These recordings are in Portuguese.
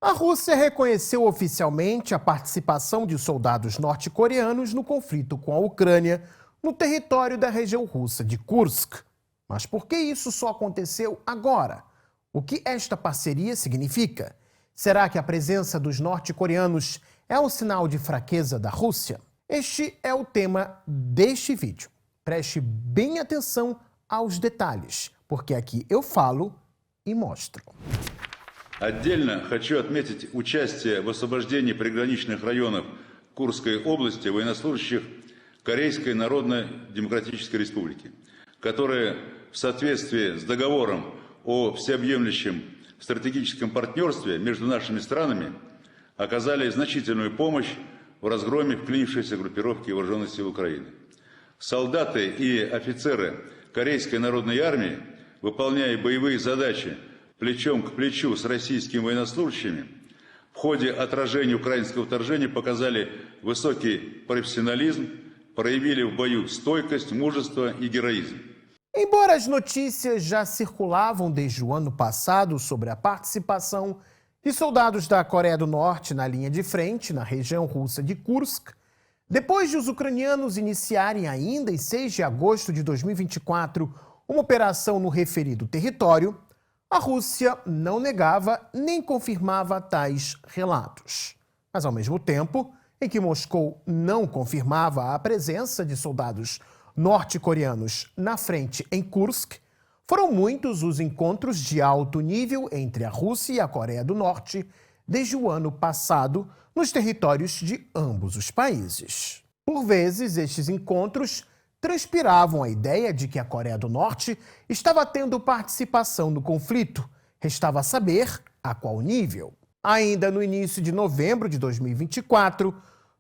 A Rússia reconheceu oficialmente a participação de soldados norte-coreanos no conflito com a Ucrânia, no território da região russa de Kursk. Mas por que isso só aconteceu agora? O que esta parceria significa? Será que a presença dos norte-coreanos é um sinal de fraqueza da Rússia? Este é o tema deste vídeo. Preste bem atenção aos detalhes, porque aqui eu falo e mostro. Отдельно хочу отметить участие в освобождении приграничных районов Курской области военнослужащих Корейской Народно-Демократической Республики, которые в соответствии с договором о всеобъемлющем стратегическом партнерстве между нашими странами оказали значительную помощь в разгроме вклинившейся группировки вооруженных сил Украины. Солдаты и офицеры Корейской Народной Армии, выполняя боевые задачи плечом к плечу с российскими военнослужащими, в ходе отражения украинского вторжения показали высокий профессионализм, проявили в бою стойкость, мужество и героизм. Embora as notícias já circulavam desde o ano passado sobre a participação de soldados da Coreia do Norte na linha de frente, na região russa de Kursk, depois de os ucranianos iniciarem ainda em 6 de agosto de 2024 uma operação no referido território, a Rússia não negava nem confirmava tais relatos. Mas, ao mesmo tempo em que Moscou não confirmava a presença de soldados norte-coreanos na frente em Kursk, foram muitos os encontros de alto nível entre a Rússia e a Coreia do Norte desde o ano passado nos territórios de ambos os países. Por vezes, estes encontros transpiravam a ideia de que a Coreia do Norte estava tendo participação no conflito. Restava saber a qual nível. Ainda no início de novembro de 2024,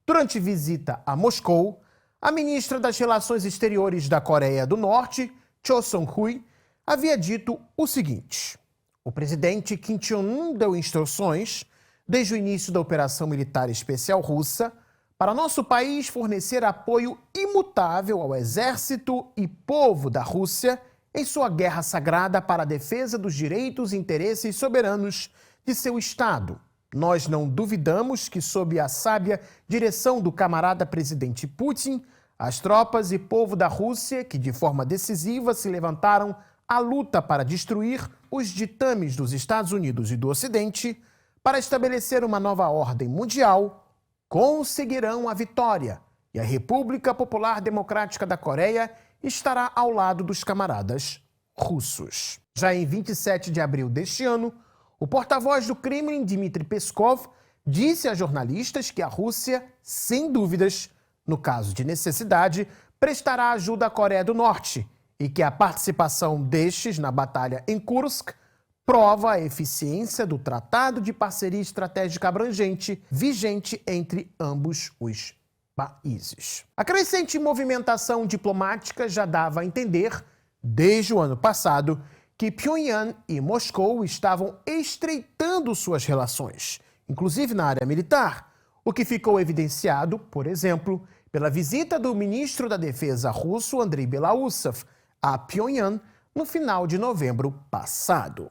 durante visita a Moscou, a ministra das Relações Exteriores da Coreia do Norte, Cho Song-hui, havia dito o seguinte: o presidente Kim Jong-un deu instruções, desde o início da operação militar especial russa, para nosso país fornecer apoio imutável ao exército e povo da Rússia em sua guerra sagrada para a defesa dos direitos e interesses soberanos de seu Estado. Nós não duvidamos que, sob a sábia direção do camarada presidente Putin, as tropas e povo da Rússia, que de forma decisiva se levantaram à luta para destruir os ditames dos Estados Unidos e do Ocidente, para estabelecer uma nova ordem mundial, conseguirão a vitória e a República Popular Democrática da Coreia estará ao lado dos camaradas russos. Já em 27 de abril deste ano, o porta-voz do Kremlin, Dmitry Peskov, disse a jornalistas que a Rússia, sem dúvidas, no caso de necessidade, prestará ajuda à Coreia do Norte e que a participação destes na batalha em Kursk prova a eficiência do Tratado de Parceria Estratégica Abrangente vigente entre ambos os países. A crescente movimentação diplomática já dava a entender, desde o ano passado, que Pyongyang e Moscou estavam estreitando suas relações, inclusive na área militar, o que ficou evidenciado, por exemplo, pela visita do ministro da Defesa russo, Andrei Belousov, a Pyongyang no final de novembro passado.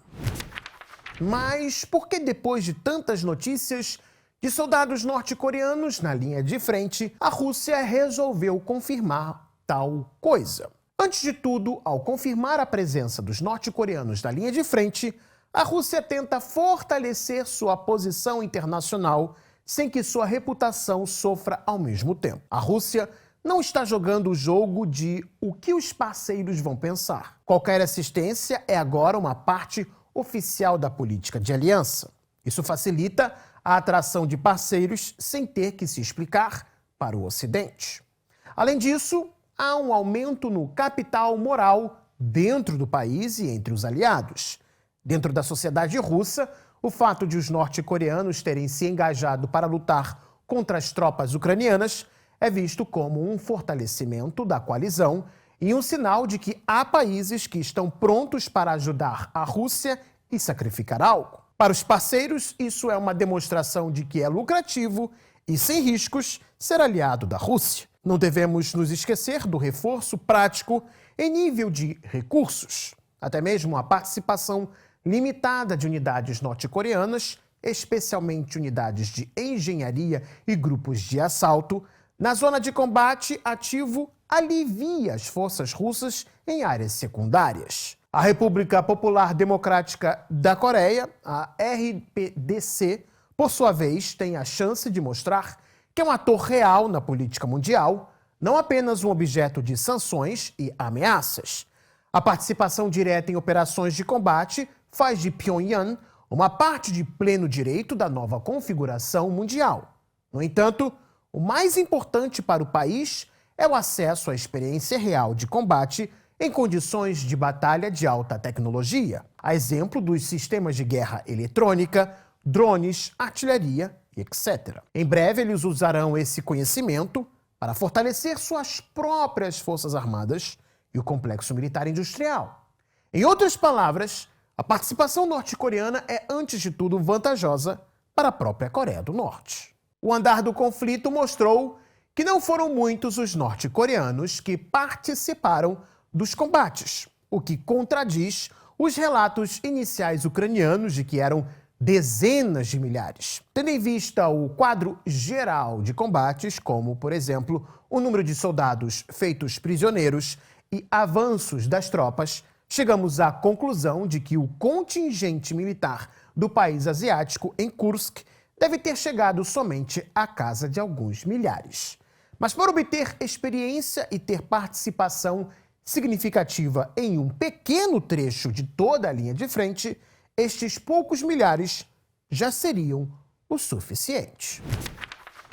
Mas por que, depois de tantas notícias de soldados norte-coreanos na linha de frente, a Rússia resolveu confirmar tal coisa? Antes de tudo, ao confirmar a presença dos norte-coreanos na linha de frente, a Rússia tenta fortalecer sua posição internacional sem que sua reputação sofra ao mesmo tempo. A Rússia não está jogando o jogo de o que os parceiros vão pensar. Qualquer assistência é agora uma parte oficial da política de aliança. Isso facilita a atração de parceiros sem ter que se explicar para o Ocidente. Além disso, há um aumento no capital moral dentro do país e entre os aliados. Dentro da sociedade russa, o fato de os norte-coreanos terem se engajado para lutar contra as tropas ucranianas é visto como um fortalecimento da coalizão e um sinal de que há países que estão prontos para ajudar a Rússia e sacrificar algo. Para os parceiros, isso é uma demonstração de que é lucrativo e sem riscos ser aliado da Rússia. Não devemos nos esquecer do reforço prático em nível de recursos. Até mesmo a participação limitada de unidades norte-coreanas especialmente unidades de engenharia e grupos de assalto, na zona de combate ativo alivia as forças russas em áreas secundárias. A República Popular Democrática da Coreia, a RPDC, por sua vez, tem a chance de mostrar que é um ator real na política mundial, não apenas um objeto de sanções e ameaças. A participação direta em operações de combate faz de Pyongyang uma parte de pleno direito da nova configuração mundial. No entanto, o mais importante para o país é o acesso à experiência real de combate em condições de batalha de alta tecnologia, a exemplo dos sistemas de guerra eletrônica, drones, artilharia, etc. Em breve, eles usarão esse conhecimento para fortalecer suas próprias forças armadas e o complexo militar industrial. Em outras palavras, a participação norte-coreana é, antes de tudo, vantajosa para a própria Coreia do Norte. O andar do conflito mostrou que não foram muitos os norte-coreanos que participaram dos combates, o que contradiz os relatos iniciais ucranianos de que eram dezenas de milhares. Tendo em vista o quadro geral de combates, como, por exemplo, o número de soldados feitos prisioneiros e avanços das tropas, chegamos à conclusão de que o contingente militar do país asiático em Kursk deve ter chegado somente à casa de alguns milhares. Mas para obter experiência e ter participação significativa em um pequeno trecho de toda a linha de frente, estes poucos milhares já seriam o suficiente.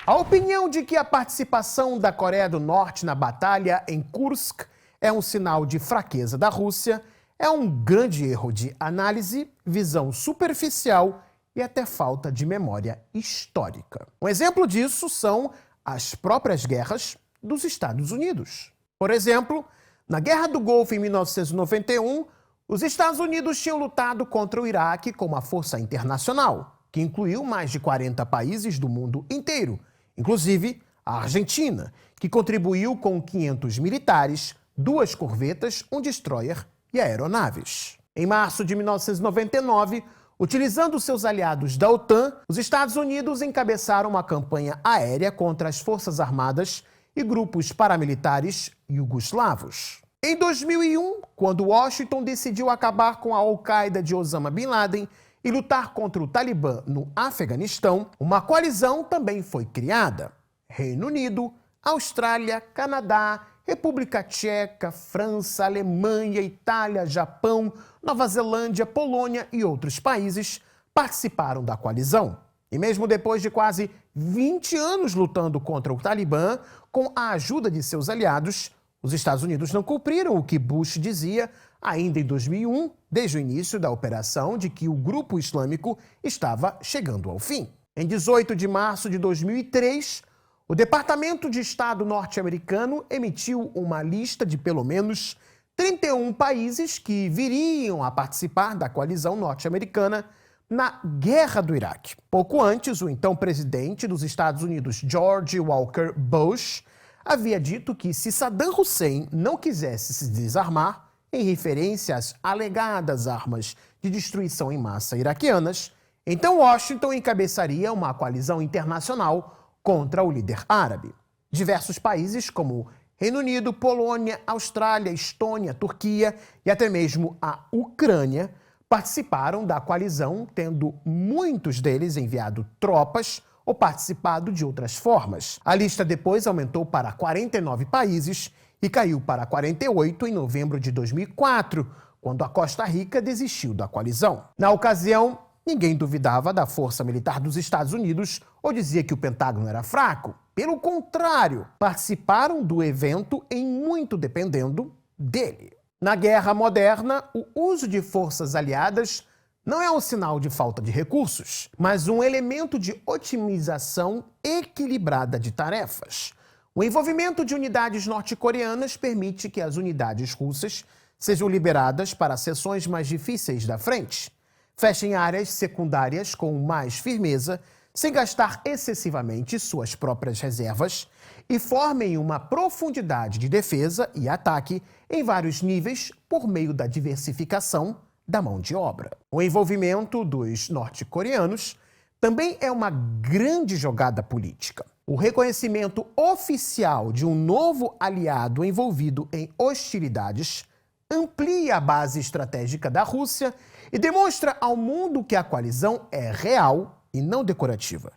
A opinião de que a participação da Coreia do Norte na batalha em Kursk é um sinal de fraqueza da Rússia é um grande erro de análise, visão superficial e até falta de memória histórica. Um exemplo disso são as próprias guerras dos Estados Unidos. Por exemplo, na Guerra do Golfo em 1991, os Estados Unidos tinham lutado contra o Iraque com uma força internacional, que incluiu mais de 40 países do mundo inteiro, inclusive a Argentina, que contribuiu com 500 militares, 2 corvetas, um destroyer e aeronaves. Em março de 1999, utilizando seus aliados da OTAN, os Estados Unidos encabeçaram uma campanha aérea contra as forças armadas e grupos paramilitares iugoslavos. Em 2001, quando Washington decidiu acabar com a Al-Qaeda de Osama Bin Laden e lutar contra o Talibã no Afeganistão, uma coalizão também foi criada. Reino Unido, Austrália, Canadá, República Tcheca, França, Alemanha, Itália, Japão, Nova Zelândia, Polônia e outros países participaram da coalizão. E mesmo depois de quase 20 anos lutando contra o Talibã, com a ajuda de seus aliados, os Estados Unidos não cumpriram o que Bush dizia ainda em 2001, desde o início da operação, de que o grupo islâmico estava chegando ao fim. Em 18 de março de 2003, o Departamento de Estado norte-americano emitiu uma lista de pelo menos 31 países que viriam a participar da coalizão norte-americana na Guerra do Iraque. Pouco antes, o então presidente dos Estados Unidos, George Walker Bush, havia dito que se Saddam Hussein não quisesse se desarmar, em referência às alegadas armas de destruição em massa iraquianas, então Washington encabeçaria uma coalizão internacional contra o líder árabe. Diversos países como Reino Unido, Polônia, Austrália, Estônia, Turquia e até mesmo a Ucrânia participaram da coalizão, tendo muitos deles enviado tropas ou participado de outras formas. A lista depois aumentou para 49 países e caiu para 48 em novembro de 2004, quando a Costa Rica desistiu da coalizão. Na ocasião, ninguém duvidava da força militar dos Estados Unidos ou dizia que o Pentágono era fraco. Pelo contrário, participaram do evento em muito dependendo dele. Na guerra moderna, o uso de forças aliadas não é um sinal de falta de recursos, mas um elemento de otimização equilibrada de tarefas. O envolvimento de unidades norte-coreanas permite que as unidades russas sejam liberadas para seções mais difíceis da frente, fechem áreas secundárias com mais firmeza, sem gastar excessivamente suas próprias reservas e formem uma profundidade de defesa e ataque em vários níveis por meio da diversificação da mão de obra. O envolvimento dos norte-coreanos também é uma grande jogada política. O reconhecimento oficial de um novo aliado envolvido em hostilidades amplia a base estratégica da Rússia e demonstra ao mundo que a coalizão é real e não decorativa,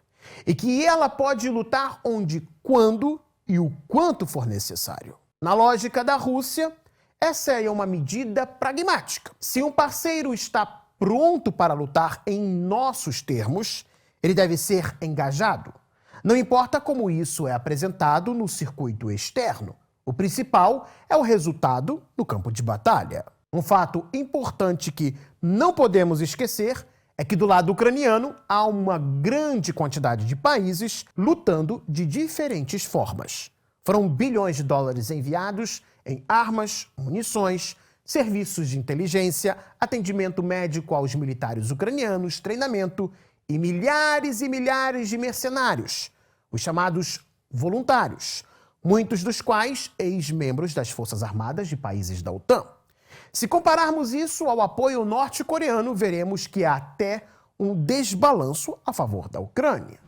e que ela pode lutar onde, quando e o quanto for necessário. Na lógica da Rússia, essa é uma medida pragmática. Se um parceiro está pronto para lutar em nossos termos, ele deve ser engajado. Não importa como isso é apresentado no circuito externo. O principal é o resultado no campo de batalha. Um fato importante que não podemos esquecer é que do lado ucraniano há uma grande quantidade de países lutando de diferentes formas. Foram bilhões de dólares enviados em armas, munições, serviços de inteligência, atendimento médico aos militares ucranianos, treinamento e milhares de mercenários, os chamados voluntários, muitos dos quais ex-membros das Forças Armadas de países da OTAN. Se compararmos isso ao apoio norte-coreano, veremos que há até um desbalanço a favor da Ucrânia.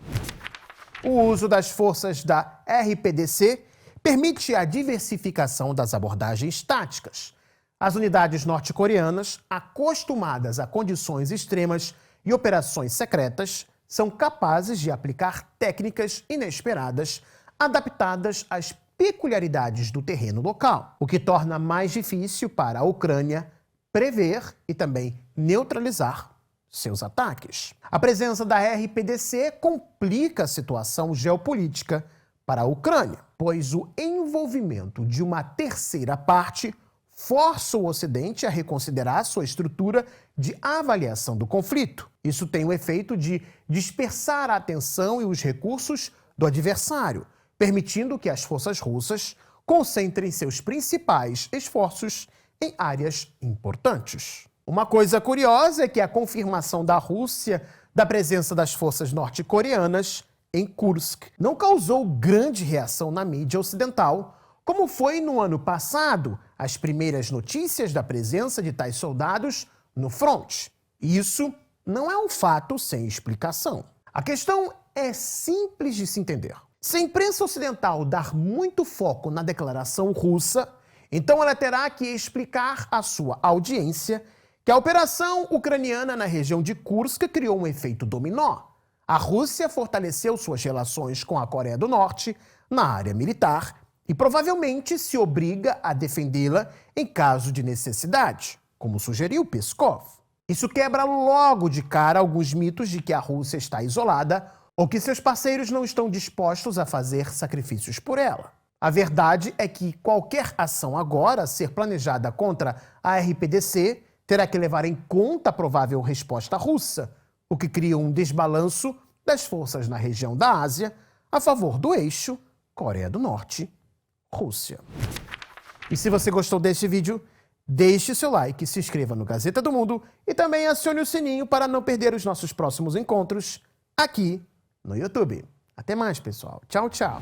O uso das forças da RPDC permite a diversificação das abordagens táticas. As unidades norte-coreanas, acostumadas a condições extremas e operações secretas, são capazes de aplicar técnicas inesperadas, adaptadas às peculiaridades do terreno local, o que torna mais difícil para a Ucrânia prever e também neutralizar seus ataques. A presença da RPDC complica a situação geopolítica para a Ucrânia, pois o envolvimento de uma terceira parte força o Ocidente a reconsiderar sua estrutura de avaliação do conflito. Isso tem o efeito de dispersar a atenção e os recursos do adversário, permitindo que as forças russas concentrem seus principais esforços em áreas importantes. Uma coisa curiosa é que a confirmação da Rússia da presença das forças norte-coreanas em Kursk não causou grande reação na mídia ocidental, como foi no ano passado as primeiras notícias da presença de tais soldados no fronte. Isso não é um fato sem explicação. A questão é simples de se entender. Se a imprensa ocidental dar muito foco na declaração russa, então ela terá que explicar à sua audiência que a operação ucraniana na região de Kursk criou um efeito dominó. A Rússia fortaleceu suas relações com a Coreia do Norte na área militar e provavelmente se obriga a defendê-la em caso de necessidade, como sugeriu Peskov. Isso quebra logo de cara alguns mitos de que a Rússia está isolada ou que seus parceiros não estão dispostos a fazer sacrifícios por ela. A verdade é que qualquer ação agora a ser planejada contra a RPDC terá que levar em conta a provável resposta russa, o que cria um desbalanço das forças na região da Ásia a favor do eixo Coreia do Norte-Rússia. E se você gostou deste vídeo, deixe seu like, se inscreva no Gazeta do Mundo e também acione o sininho para não perder os nossos próximos encontros aqui no YouTube. Até mais, pessoal. Tchau, tchau.